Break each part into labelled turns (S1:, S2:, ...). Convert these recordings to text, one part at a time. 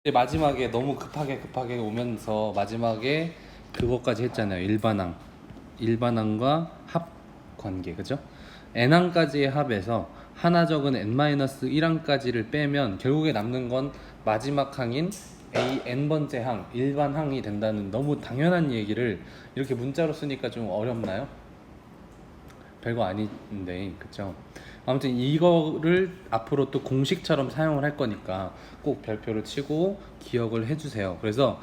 S1: 근데 마지막에 너무 급하게 오면서 마지막에 그것까지 했잖아요. 일반항과 합 관계, 그죠? n항까지의 합에서 하나 적은 n-1항까지를 빼면 결국에 남는 건 마지막 항인 a n번째 항, 일반항이 된다는 너무 당연한 얘기를 이렇게 문자로 쓰니까 좀 어렵나요? 별거 아닌데, 그쵸? 아무튼 이거를 앞으로 또 공식처럼 사용을 할 거니까 꼭 별표를 치고 기억을 해주세요. 그래서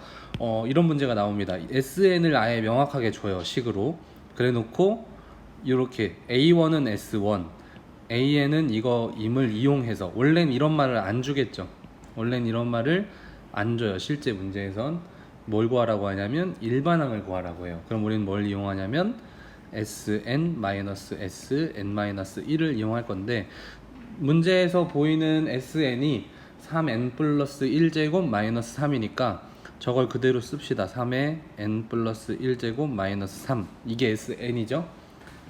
S1: 이런 문제가 나옵니다. SN을 아예 명확하게 줘요, 식으로. 그래 놓고 이렇게 A1은 S1, AN은 이거 임을 이용해서, 원래는 이런 말을 안 주겠죠. 원래는 이런 말을 안 줘요. 실제 문제에선 뭘 구하라고 하냐면 일반항을 구하라고 해요. 그럼 우리는 뭘 이용하냐면 Sn-Sn-1을 이용할 건데, 문제에서 보이는 Sn이 3n 플러스 1제곱 마이너스 3이니까 저걸 그대로 씁시다. 3의 n 플러스 1제곱 마이너스 3, 이게 Sn이죠.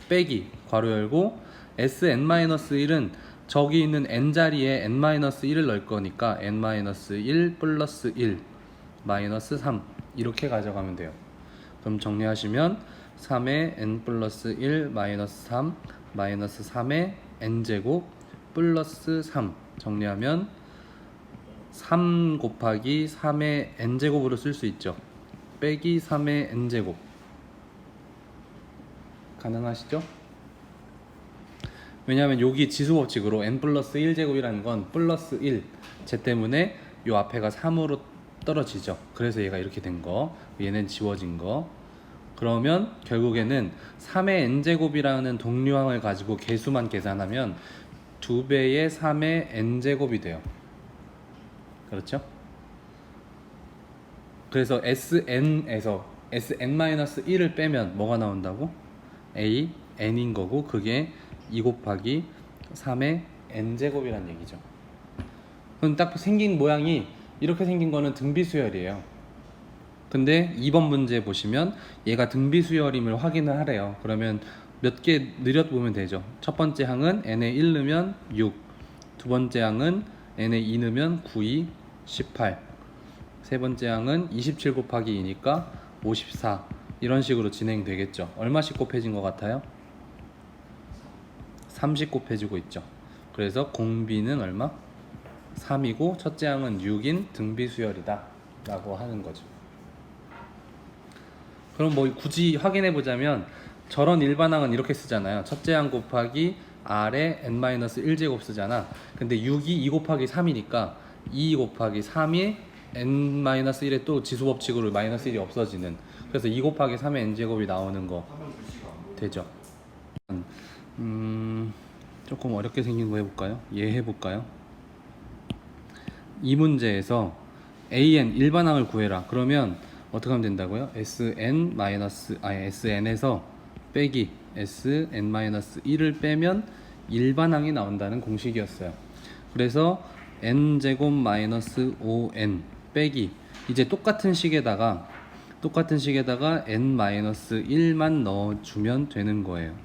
S1: 빼기 괄호 열고 Sn-1은 저기 있는 n 자리에 n-1을 넣을 거니까 n-1 플러스 1 마이너스 3 이렇게 가져가면 돼요. 그럼 정리하시면 3의 n 플러스 1 마이너스 3 마이너스 3의 n제곱 플러스 3, 정리하면 3 곱하기 3의 n제곱으로 쓸 수 있죠. 빼기 3의 n제곱. 가능하시죠? 왜냐하면 여기 지수법칙으로 n 플러스 1제곱이라는 건 플러스 1, 제 때문에 요 앞에가 3으로 떨어지죠. 그래서 얘가 이렇게 된 거, 얘는 지워진 거. 그러면 결국에는 3의 n제곱이라는 동류항을 가지고 개수만 계산하면 2배의 3의 n제곱이 돼요. 그렇죠? 그래서 sn에서 sn-1을 빼면 뭐가 나온다고? a, n인 거고, 그게 2 곱하기 3의 n제곱이란 얘기죠. 그럼 딱 생긴 모양이 이렇게 생긴 거는 등비수열이에요. 근데 2번 문제 보시면 얘가 등비수열임을 확인을 하래요. 그러면 몇 개 늘려보면 되죠. 첫 번째 항은 n에 1 넣으면 6, 두 번째 항은 n에 2 넣으면 9, 2, 18, 세 번째 항은 27 곱하기 2니까 54, 이런 식으로 진행되겠죠. 얼마씩 곱해진 것 같아요? 30 곱해지고 있죠. 그래서 공비는 얼마? 3이고 첫째 항은 6인 등비수열이다 라고 하는 거죠. 그럼 뭐 굳이 확인해 보자면 저런 일반항은 이렇게 쓰잖아요. 첫째 항 곱하기 R에 n-1제곱 쓰잖아. 근데 6이 2 곱하기 3이니까 2 곱하기 3이 n-1에 또 지수법칙으로 마이너스 1이 없어지는, 그래서 2 곱하기 3의 n제곱이 나오는 거 되죠. 조금 어렵게 생긴 거 해볼까요? 얘 해볼까요? 이 문제에서 an 일반항을 구해라. 그러면 어떻게 하면 된다고요? sn에서 빼기 sn-1을 빼면 일반항이 나온다는 공식이었어요. 그래서 n제곱 마이너스 5n 빼기, 이제 똑같은 식에다가 n-1만 넣어주면 되는 거예요.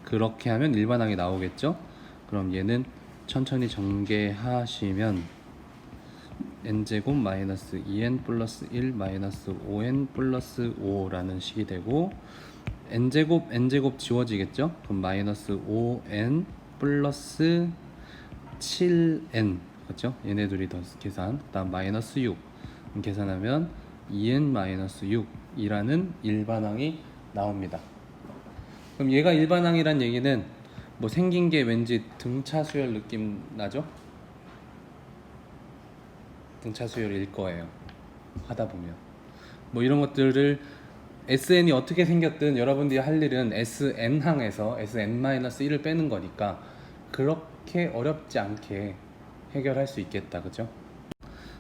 S1: 그렇게 하면 일반항이 나오겠죠. 그럼 얘는 천천히 전개하시면 n제곱 마이너스 2n 플러스 1 마이너스 5n 플러스 5라는 식이 되고, n제곱 지워지겠죠. 그럼 마이너스 5n 플러스 7n, 그렇죠? 얘네 둘이 더 계산, 그 다음 마이너스 6 계산하면 2n 마이너스 6이라는 일반항이 나옵니다. 그럼 얘가 일반항이란 얘기는 뭐 생긴 게 왠지 등차 수열 느낌 나죠? 등차 수열일 거예요. 하다 보면 뭐 이런 것들을, SN이 어떻게 생겼든 여러분들이 할 일은 SN항에서 SN-1을 빼는 거니까 그렇게 어렵지 않게 해결할 수 있겠다, 그죠?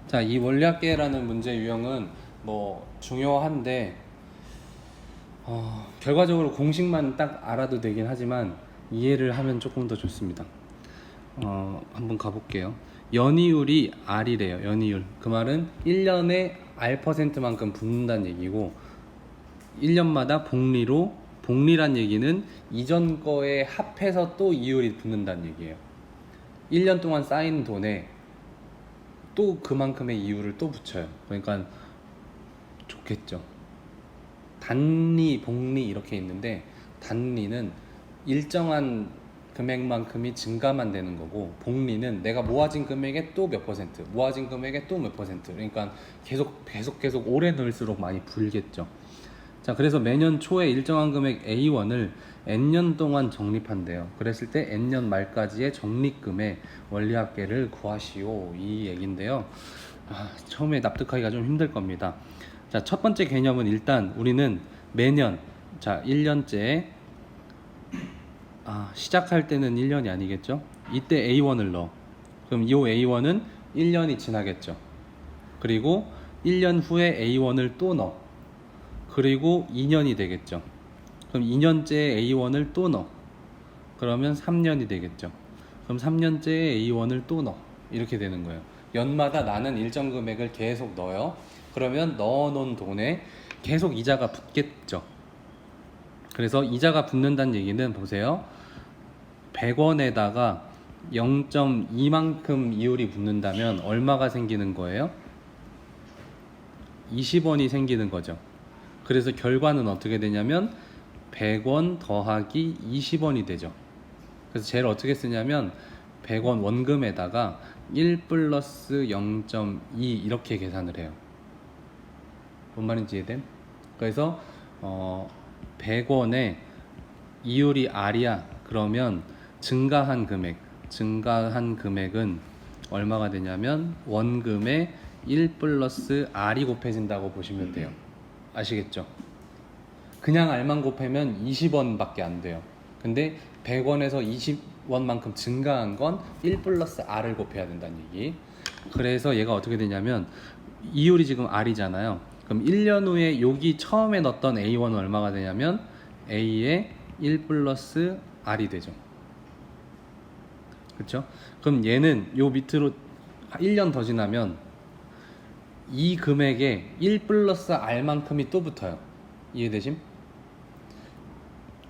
S1: 자, 이 원리합계라는 문제 유형은 뭐 중요한데 결과적으로 공식만 딱 알아도 되긴 하지만 이해를 하면 조금 더 좋습니다. 한번 가볼게요. 연이율이 R이래요. 연이율. 그 말은 1년에 R%만큼 붙는다는 얘기고, 1년마다 복리란 얘기는 이전 거에 합해서 또 이율이 붙는다는 얘기예요. 1년 동안 쌓인 돈에 또 그만큼의 이유를 또 붙여요. 그러니까 좋겠죠. 단리, 복리 이렇게 있는데 단리는 일정한 금액만큼이 증가만 되는 거고 복리는 내가 모아진 금액의 또 몇 퍼센트, 모아진 금액의 또 몇 퍼센트. 그러니까 계속 오래 넣을수록 많이 불겠죠. 자, 그래서 매년 초에 일정한 금액 A1을 N년 동안 적립한대요. 그랬을 때 N년 말까지의 적립금의 원리합계를 구하시오, 이 얘긴데요. 처음에 납득하기가 좀 힘들 겁니다. 자, 첫 번째 개념은 일단 우리는 매년, 자, 1년째, 시작할 때는 1년이 아니겠죠? 이때 A1을 넣어. 그럼 이 A1은 1년이 지나겠죠. 그리고 1년 후에 A1을 또 넣어. 그리고 2년이 되겠죠. 그럼 2년째 A1을 또 넣어. 그러면 3년이 되겠죠. 그럼 3년째 A1을 또 넣어. 이렇게 되는 거예요. 연마다 나는 일정 금액을 계속 넣어요. 그러면 넣어놓은 돈에 계속 이자가 붙겠죠. 그래서 이자가 붙는다는 얘기는 보세요. 100원에다가 0.2만큼 이율이 붙는다면 얼마가 생기는 거예요? 20원이 생기는 거죠. 그래서 결과는 어떻게 되냐면 100원 더하기 20원이 되죠. 그래서 쟤를 어떻게 쓰냐면 100원 원금에다가 1 플러스 0.2 이렇게 계산을 해요. 뭔 말인지 이해됨? 그래서 100원에 이율이 R이야. 그러면 증가한 금액은 얼마가 되냐면 원금에 1 플러스 R이 곱해진다고 보시면 돼요. 아시겠죠? 그냥 R만 곱하면 20원밖에 안 돼요. 근데 100원에서 20원만큼 증가한 건 1 플러스 R을 곱해야 된다는 얘기. 그래서 얘가 어떻게 되냐면 이율이 지금 R이잖아요. 그럼 1년 후에 여기 처음에 넣었던 A1은 얼마가 되냐면 A의 1 플러스 R이 되죠. 그쵸? 그럼 얘는 요 밑으로 1년 더 지나면 이 금액에 1 플러스 R만큼이 또 붙어요. 이해되심?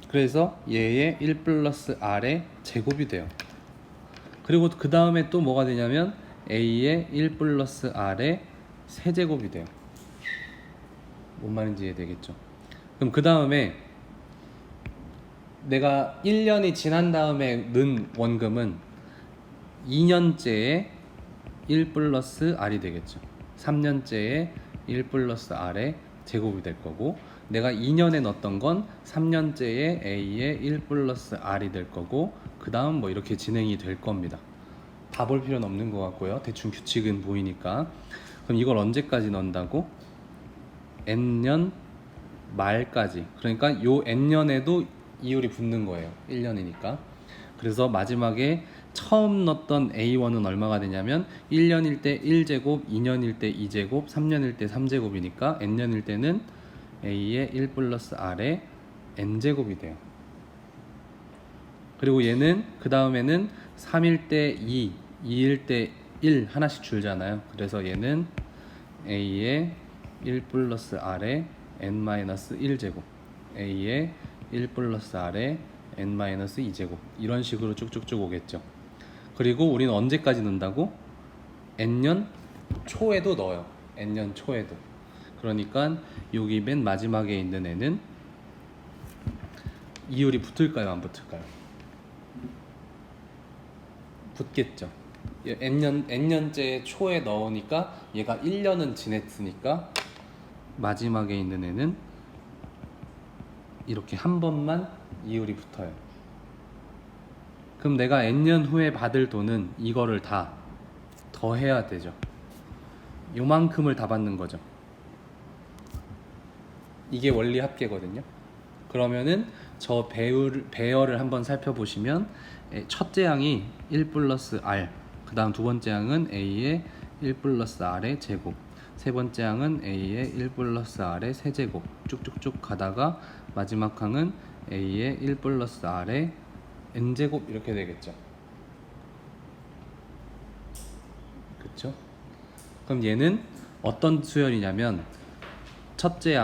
S1: 그래서 얘의 1 플러스 R의 제곱이 돼요. 그리고 그 다음에 또 뭐가 되냐면 A의 1 플러스 R의 세제곱이 돼요. 뭔 말인지 이해되겠죠? 그럼 그 다음에 내가 1년이 지난 다음에 넣은 원금은 2년째에 1 플러스 R이 되겠죠. 3년째에 1 플러스 R의 제곱이 될 거고, 내가 2년에 넣었던 건 3년째에 A의 1 플러스 R이 될 거고, 그 다음 뭐 이렇게 진행이 될 겁니다. 다 볼 필요는 없는 것 같고요. 대충 규칙은 보이니까. 그럼 이걸 언제까지 넣는다고? N년 말까지. 그러니까 요 N년에도 이율이 붙는 거예요. 1년이니까. 그래서 마지막에 처음 넣었던 A1은 얼마가 되냐면 1년일 때 1제곱, 2년일 때 2제곱, 3년일 때 3제곱이니까 N년일 때는 A의 1 플러스 R의 N제곱이 돼요. 그리고 얘는 그 다음에는 3일 때 2, 2일 때 1 하나씩 줄잖아요. 그래서 얘는 A의 1 플러스 R의 N-1제곱, A의 1 플러스 R의 N-2제곱, 이런 식으로 쭉쭉쭉 오겠죠. 그리고 우리는 언제까지 넣는다고? N년 초에도 넣어요. N년 초에도. 그러니까 여기 맨 마지막에 있는 애는 이율이 붙을까요? 안 붙을까요? 붙겠죠. N년째 초에 넣으니까 얘가 1년은 지냈으니까 마지막에 있는 애는 이렇게 한 번만 이율이 붙어요. 그럼 내가 N년 후에 받을 돈은 이거를 다 더해야 되죠. 요만큼을 다 받는 거죠. 이게 원리 합계거든요. 그러면은 저 배열을 한번 살펴보시면 첫째 항이 1 플러스 R, 그 다음 두 번째 항은 A의 1 플러스 R의 제곱, 세 번째 항은 A의 1 플러스 R의 세제곱, 쭉쭉쭉 가다가 마지막 항은 A의 1 플러스 R의 N제곱, 이렇게 되겠죠. 그쵸? 그럼 얘는 어떤 수열이냐면 첫째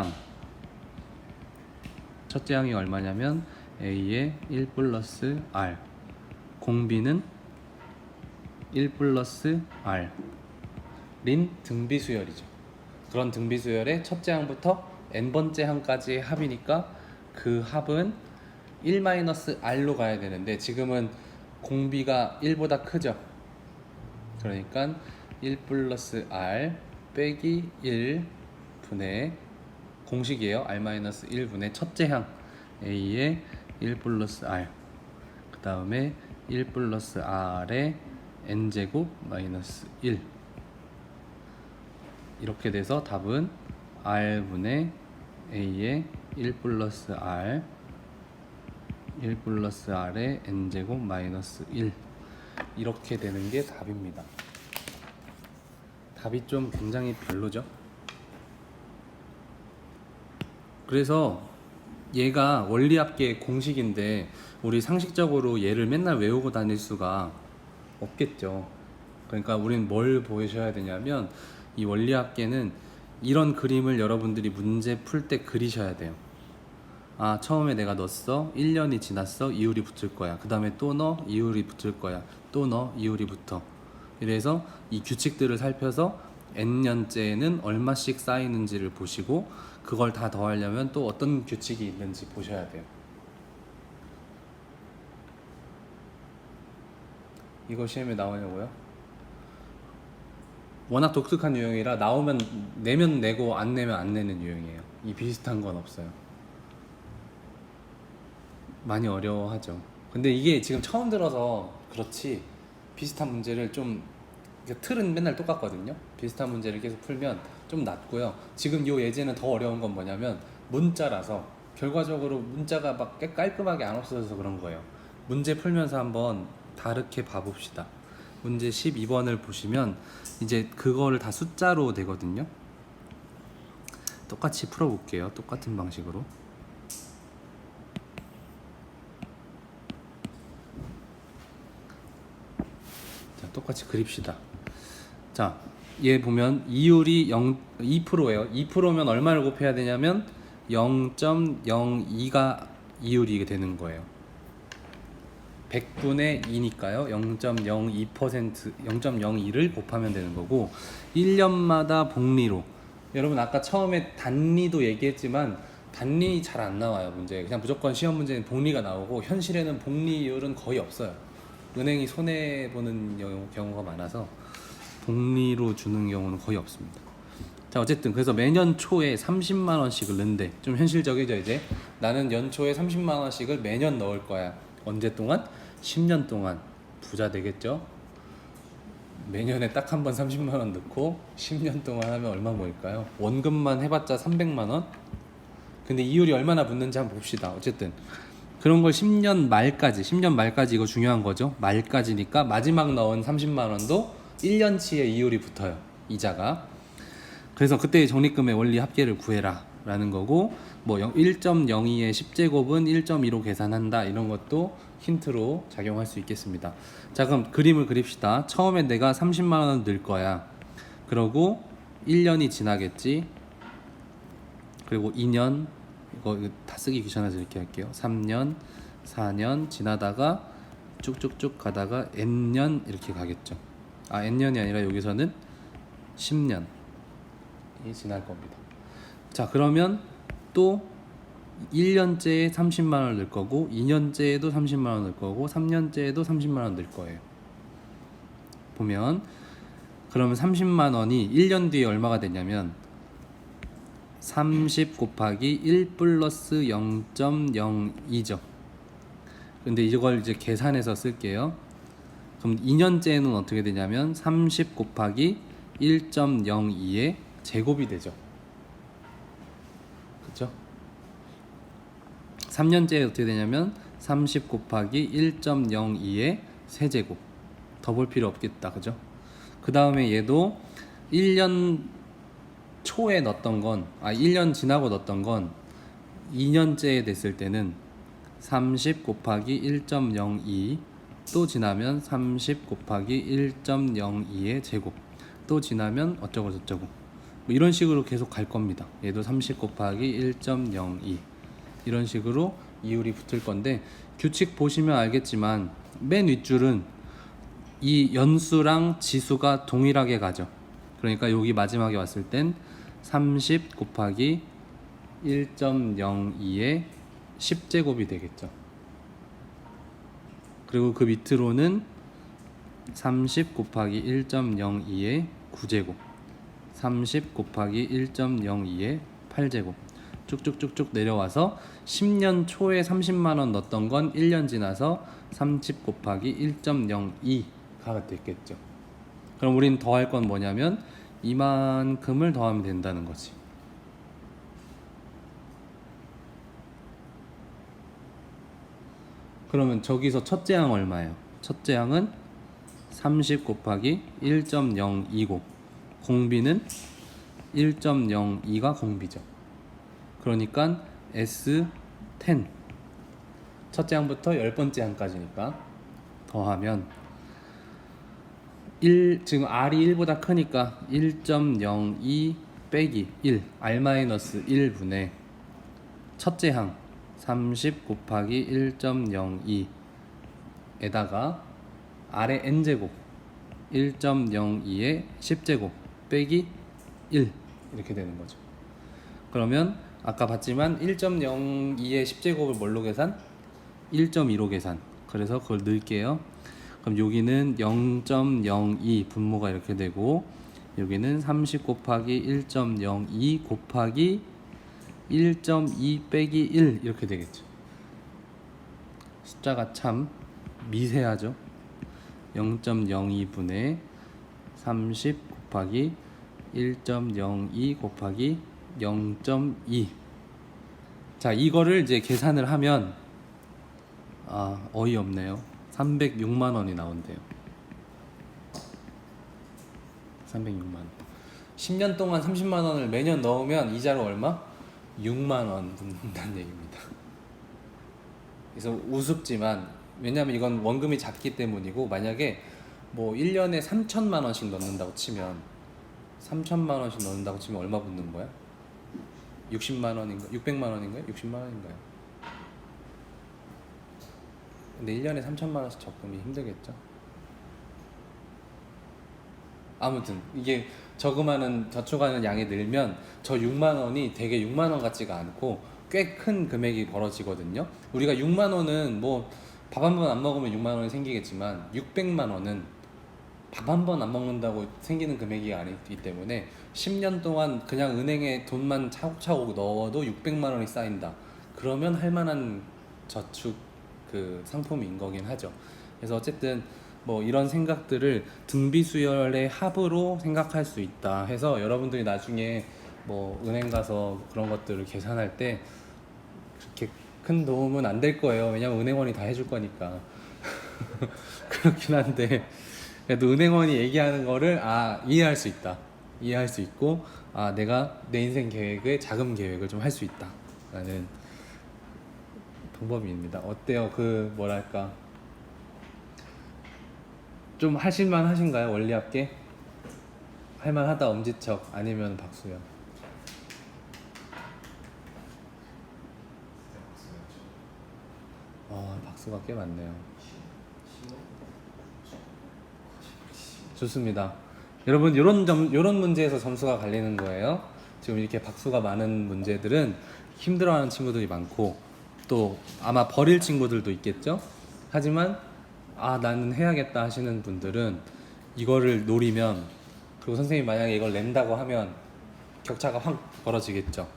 S1: 항이 얼마냐면 A의 1 플러스 R, 공비는 1 플러스 R, 등비수열이죠. 그런 등비수열의 첫째 항부터 n번째 항까지의 합이니까 그 합은 1-r로 가야 되는데 지금은 공비가 1보다 크죠. 그러니까 1 플러스 r 빼기 1 분의 공식이에요. r-1분의 첫째 항 a의 1 플러스 r 그 다음에 1 플러스 r의 n제곱 마이너스 1 이렇게 돼서 답은 r분의 a의 1 플러스 r 1 플러스 r의 n제곱 마이너스 1 이렇게 되는 게 답입니다. 답이 좀 굉장히 별로죠. 그래서 얘가 원리합계 공식인데 우리 상식적으로 얘를 맨날 외우고 다닐 수가 없겠죠. 그러니까 우린 뭘 보셔야 되냐면 이 원리합계는 이런 그림을 여러분들이 문제 풀 때 그리셔야 돼요. 아, 처음에 내가 넣었어. 1년이 지났어. 이율이 붙을 거야. 그 다음에 또 넣어. 이율이 붙을 거야. 또 넣어. 이율이 붙어. 이래서 이 규칙들을 살펴서 n년째에는 얼마씩 쌓이는지를 보시고 그걸 다 더하려면 또 어떤 규칙이 있는지 보셔야 돼요. 이거 시험에 나오냐고요? 워낙 독특한 유형이라 나오면 내면 내고 안 내면 안 내는 유형이에요. 이 비슷한 건 없어요. 많이 어려워하죠. 근데 이게 지금 처음 들어서 그렇지 비슷한 문제를 좀 틀은 맨날 똑같거든요. 비슷한 문제를 계속 풀면 좀 낫고요. 지금 이 예제는 더 어려운 건 뭐냐면 문자라서 결과적으로 문자가 막 깔끔하게 안 없어져서 그런 거예요. 문제 풀면서 한번 다르게 봐봅시다. 문제 12번을 보시면 이제 그거를 다 숫자로 되거든요. 똑같이 풀어볼게요. 똑같은 방식으로. 자, 똑같이 그립시다. 자, 얘 보면 이율이 2%예요. 2%면 얼마를 곱해야 되냐면 0.02가 이율이 되는 거예요. 100분의 2니까요. 0.02%, 0.02를 곱하면 되는 거고 1년마다 복리로 여러분 아까 처음에 단리도 얘기했지만 단리 잘 안 나와요. 문제 그냥 무조건 시험 문제는 복리가 나오고 현실에는 복리율은 거의 없어요. 은행이 손해보는 경우가 많아서 복리로 주는 경우는 거의 없습니다. 자, 어쨌든 그래서 매년 초에 30만 원씩을 넣는데 좀 현실적이죠. 이제 나는 연초에 30만 원씩을 매년 넣을 거야. 언제 동안? 10년 동안 부자 되겠죠. 매년에 딱 한 번 30만 원 넣고 10년 동안 하면 얼마 모일까요? 원금만 해봤자 300만 원? 근데 이율이 얼마나 붙는지 한번 봅시다. 어쨌든 그런 걸 10년 말까지 이거 중요한 거죠. 말까지니까 마지막 넣은 30만 원도 1년치의 이율이 붙어요. 이자가. 그래서 그때 적립금의 원리 합계를 구해라 라는 거고 뭐 1.02의 10제곱은 1.2로 계산한다 이런 것도 힌트로 작용할 수 있겠습니다. 자, 그럼 그림을 그립시다. 처음에 내가 30만 원을 넣을 거야. 그러고 1년이 지나겠지. 그리고 2년 이거 다 쓰기 귀찮아서 이렇게 할게요. 3년 4년 지나다가 쭉쭉쭉 가다가 n년 이렇게 가겠죠. 아, n년이 아니라 여기서는 10년이 지날 겁니다. 자, 그러면 또 1년째에 30만 원을 넣을 거고 2년째에도 30만 원을 넣을 거고 3년째에도 30만 원 넣을 거예요. 보면 그러면 30만 원이 1년 뒤에 얼마가 되냐면 30 곱하기 1 플러스 0.02죠. 근데 이걸 이제 계산해서 쓸게요. 그럼 2년째는 어떻게 되냐면 30 곱하기 1.02의 제곱이 되죠. 그쵸? 3년째에 어떻게 되냐면 30 곱하기 1.02의 세제곱. 더 볼 필요 없겠다. 그죠? 그 다음에 얘도 1년 초에 넣었던 건 1년 지나고 넣었던 건 2년째에 됐을 때는 30 곱하기 1.02 또 지나면 30 곱하기 1.02의 제곱 또 지나면 어쩌고 저쩌고 뭐 이런 식으로 계속 갈 겁니다. 얘도 30 곱하기 1.02 이런 식으로 이율이 붙을 건데 규칙 보시면 알겠지만 맨 윗줄은 이 연수랑 지수가 동일하게 가죠. 그러니까 여기 마지막에 왔을 땐 30 곱하기 1.02의 10제곱이 되겠죠. 그리고 그 밑으로는 30 곱하기 1.02의 9제곱, 30 곱하기 1.02의 8제곱 쭉쭉쭉쭉 내려와서 10년 초에 30만 원 넣었던 건 1년 지나서 30 곱하기 1.02가 됐겠죠. 그럼 우린 더할 건 뭐냐면 이만큼을 더하면 된다는 거지. 그러면 저기서 첫째 항 얼마예요? 첫째 항은 30 곱하기 1.0이고 공비는 1.02가 공비죠. 그러니까 S10 첫째 항부터 10번째 항까지니까 더하면 지금 R이 1보다 크니까 1.02 빼기 1 R-1분의 첫째 항 30 곱하기 1.02에다가 R의 n제곱 1.02의 10제곱 빼기 1 이렇게 되는 거죠. 그러면 아까 봤지만 1.02의 10제곱을 뭘로 계산? 1.2로 계산. 그래서 그걸 넣을게요. 그럼 여기는 0.02 분모가 이렇게 되고 여기는 30 곱하기 1.02 곱하기 1.2 빼기 1 이렇게 되겠죠. 숫자가 참 미세하죠. 0.02분의 30 곱하기 1.02 곱하기 0.2. 자, 이거를 이제 계산을 하면 어이없네요. 306만 원이 나온대요. 306만 원. 10년 동안 30만 원을 매년 넣으면 이자로 얼마? 6만 원 붙는다는 얘기입니다. 그래서 우습지만 왜냐면 이건 원금이 작기 때문이고 만약에 뭐 1년에 3천만 원씩 넣는다고 치면 3천만 원씩 넣는다고 치면 얼마 붙는 거야? 60만 원인가? 600만 원인가요? 60만 원인가요? 근데 1년에 3천만 원씩 적금이 힘들겠죠? 아무튼 이게 저금하는 저축하는 양이 늘면 저 6만 원이 되게 6만 원 같지가 않고 꽤 큰 금액이 벌어지거든요. 우리가 6만 원은 뭐 밥 한 번 안 먹으면 6만 원이 생기겠지만 600만 원은 밥 한 번 안 먹는다고 생기는 금액이 아니기 때문에 10년 동안 그냥 은행에 돈만 차곡차곡 넣어도 600만 원이 쌓인다. 그러면 할 만한 저축 그 상품인 거긴 하죠. 그래서 어쨌든 뭐 이런 생각들을 등비수열의 합으로 생각할 수 있다 해서 여러분들이 나중에 뭐 은행 가서 그런 것들을 계산할 때 그렇게 큰 도움은 안 될 거예요. 왜냐면 은행원이 다 해줄 거니까. 그렇긴 한데 그래도 은행원이 얘기하는 거를 이해할 수 있다. 이해할 수 있고 내가 내 인생 계획의 자금 계획을 좀 할 수 있다 라는 방법입니다. 어때요? 그 뭐랄까 좀 하실만 하신가요? 원리합계? 할만하다 엄지척 아니면 박수요? 박수가 꽤 많네요. 좋습니다. 여러분 요런 문제에서 점수가 갈리는 거예요. 지금 이렇게 박수가 많은 문제들은 힘들어하는 친구들이 많고 또 아마 버릴 친구들도 있겠죠. 하지만 나는 해야겠다 하시는 분들은 이거를 노리면 그리고 선생님이 만약에 이걸 낸다고 하면 격차가 확 벌어지겠죠.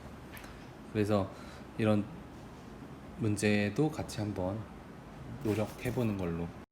S1: 그래서 이런 문제도 같이 한번 노력해보는 걸로